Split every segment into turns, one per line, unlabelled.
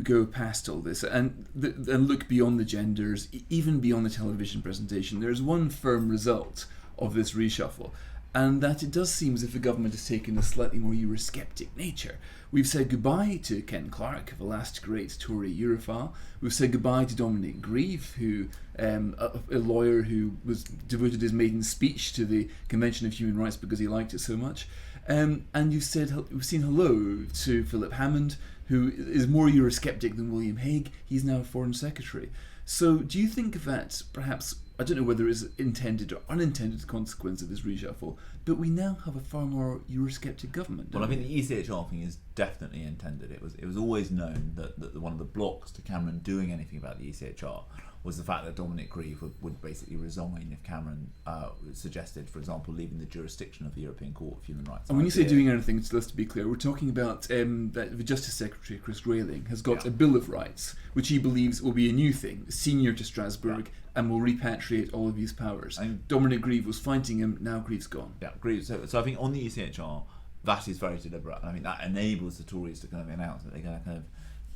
go past all this and look beyond the genders, even beyond the television presentation, there's one firm result of this reshuffle, and that it does seem as if the government has taken a slightly more eurosceptic nature. We've said goodbye to Ken Clarke, the last great Tory Europhile. We've said goodbye to Dominic Grieve, who a lawyer who was devoted his maiden speech to the Convention of Human Rights because he liked it so much. And we've seen hello to Philip Hammond, who is more eurosceptic than William Hague. He's now Foreign Secretary. So do you think that perhaps, I don't know whether it's intended or unintended consequence of this reshuffle, but we now have a far more eurosceptic government?
Well, I think the ECHR thing is definitely intended. It was always known that one of the blocks to Cameron doing anything about the ECHR was the fact that Dominic Grieve would basically resign if Cameron suggested, for example, leaving the jurisdiction of the European Court of Human Rights.
And when you say doing anything, just to be clear, we're talking about that the Justice Secretary, Chris Grayling, has got a Bill of Rights, which he believes will be a new thing, senior to Strasbourg, and will repatriate all of his powers. Dominic Grieve was fighting him, now Grieve's gone.
Yeah, Grieve. So I think on the ECHR, that is very deliberate. And I think that enables the Tories to kind of announce that they're going to kind of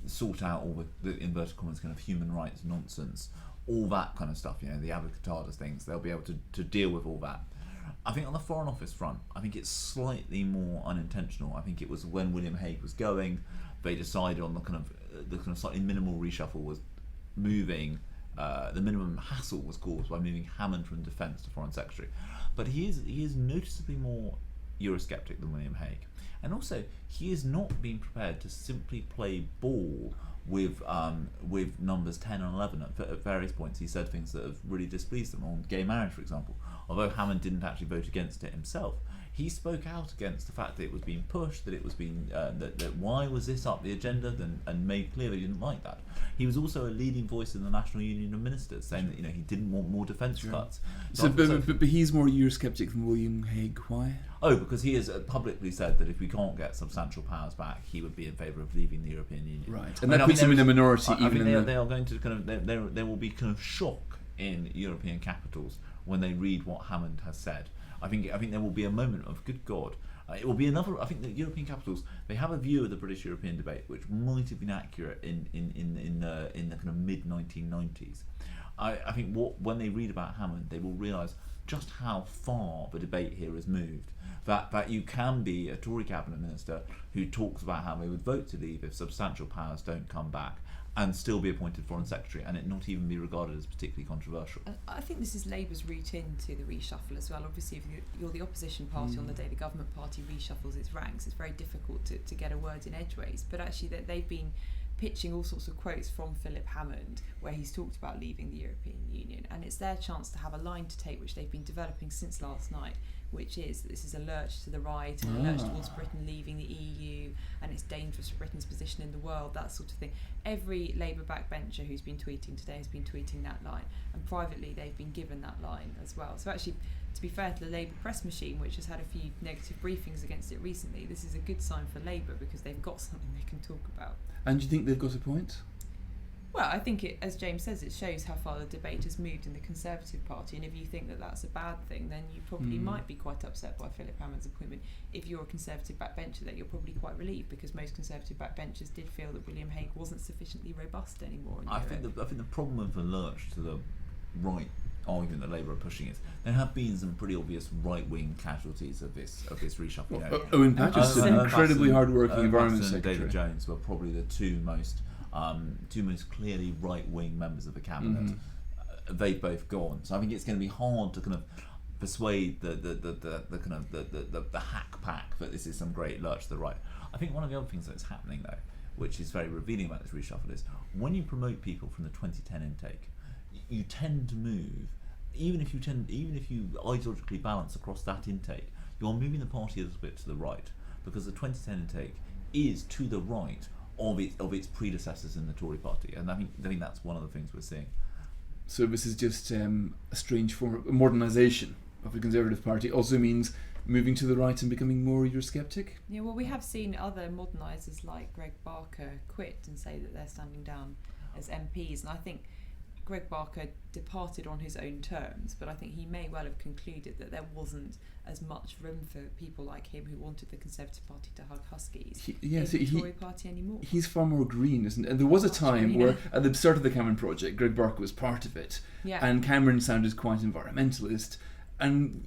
sort out all the inverted commas kind of human rights nonsense, all that kind of stuff, the abacatadas things. They'll be able to deal with all that. I think on the Foreign Office front, I think it's slightly more unintentional. I think it was when William Hague was going, they decided on the kind of slightly minimal reshuffle was moving. The minimum hassle was caused by moving Hammond from Defence to Foreign Secretary, but he is noticeably more eurosceptic than William Hague, and also he is not being prepared to simply play ball with numbers 10 and 11 at various points. He said things that have really displeased them on gay marriage, for example. Although Hammond didn't actually vote against it himself, he spoke out against the fact that it was being pushed, that it was being that why was this up the agenda, and made clear that he didn't like that. He was also a leading voice in the National Union of Ministers, saying that he didn't want more defence cuts.
But he's more eurosceptic than William Hague. Why?
Oh, because he has publicly said that if we can't get substantial powers back, he would be in favour of leaving the European Union.
Right, and that puts him in a minority.
They are going to there will be kind of shock in European capitals when they read what Hammond has said. I think there will be a moment of good God. It will be another. I think the European capitals, they have a view of the British-European debate which might have been accurate in the kind of mid 1990s. I think when they read about Hammond, they will realise just how far the debate here has moved. That you can be a Tory cabinet minister who talks about how they would vote to leave if substantial powers don't come back, and still be appointed Foreign Secretary, and it not even be regarded as particularly controversial.
I think this is Labour's route into the reshuffle as well. Obviously, if you're the opposition party on the day the government party reshuffles its ranks, it's very difficult to get a word in edgeways. But actually, they've been pitching all sorts of quotes from Philip Hammond where he's talked about leaving the European Union, and it's their chance to have a line to take which they've been developing since last night, which is this is a lurch to the right and a lurch towards Britain leaving the EU, and it's dangerous for Britain's position in the world, that sort of thing. Every Labour backbencher who's been tweeting today has been tweeting that line, and privately they've been given that line as well. So actually, to be fair to the Labour press machine, which has had a few negative briefings against it recently, this is a good sign for Labour because they've got something they can talk about.
And do you think they've got a point?
Well, I think it, as James says, it shows how far the debate has moved in the Conservative Party, and if you think that that's a bad thing, then you probably might be quite upset by Philip Hammond's appointment. If you're a Conservative backbencher, that you're probably quite relieved, because most Conservative backbenchers did feel that William Hague wasn't sufficiently robust anymore.
I think the problem with the lurch to the right argument that Labour are pushing is there have been some pretty obvious right-wing casualties of this reshuffle.
Owen Paterson, incredibly hard-working Environment
Paterson
Secretary.
And David Jones were probably the two most clearly right-wing members of the cabinet. They've both gone, so I think it's going to be hard to kind of persuade the hack pack that this is some great lurch to the right. I think one of the other things that's happening though, which is very revealing about this reshuffle, is when you promote people from the 2010 intake, you tend to move, even if you ideologically balance across that intake, you are moving the party a little bit to the right, because the 2010 intake is to the right of its predecessors in the Tory party, and I think that's one of the things we're seeing.
So this is just a strange form of modernisation of the Conservative Party. Also means moving to the right and becoming more Eurosceptic?
Yeah, well, we have seen other modernisers like Greg Barker quit and say that they're standing down as MPs, and I think Greg Barker departed on his own terms, but I think he may well have concluded that there wasn't as much room for people like him who wanted the Conservative Party to hug Huskies in the Tory party anymore.
He's far more green, isn't it? And there was a time where, at the start of the Cameron project, Greg Barker was part of it, and Cameron sounded quite environmentalist. And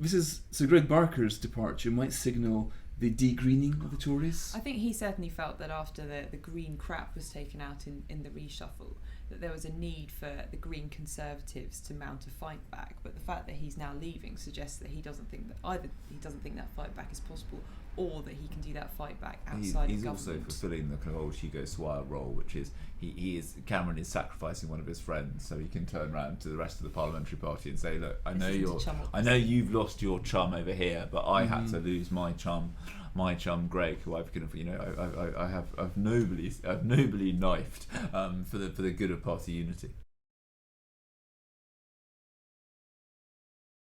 so Greg Barker's departure might signal the de-greening of the Tories?
I think he certainly felt that after the green crap was taken out in the reshuffle, that there was a need for the Green Conservatives to mount a fight back. But the fact that he's now leaving suggests that he doesn't think that fight back is possible, or that he can do that fight back outside of government.
He's also fulfilling the kind of old Hugo Swire role, which is Cameron is sacrificing one of his friends so he can turn around to the rest of the parliamentary party and say, look, I know you've lost your chum over here, but I had to lose my chum Greg, who I've nobly knifed for the good of party unity.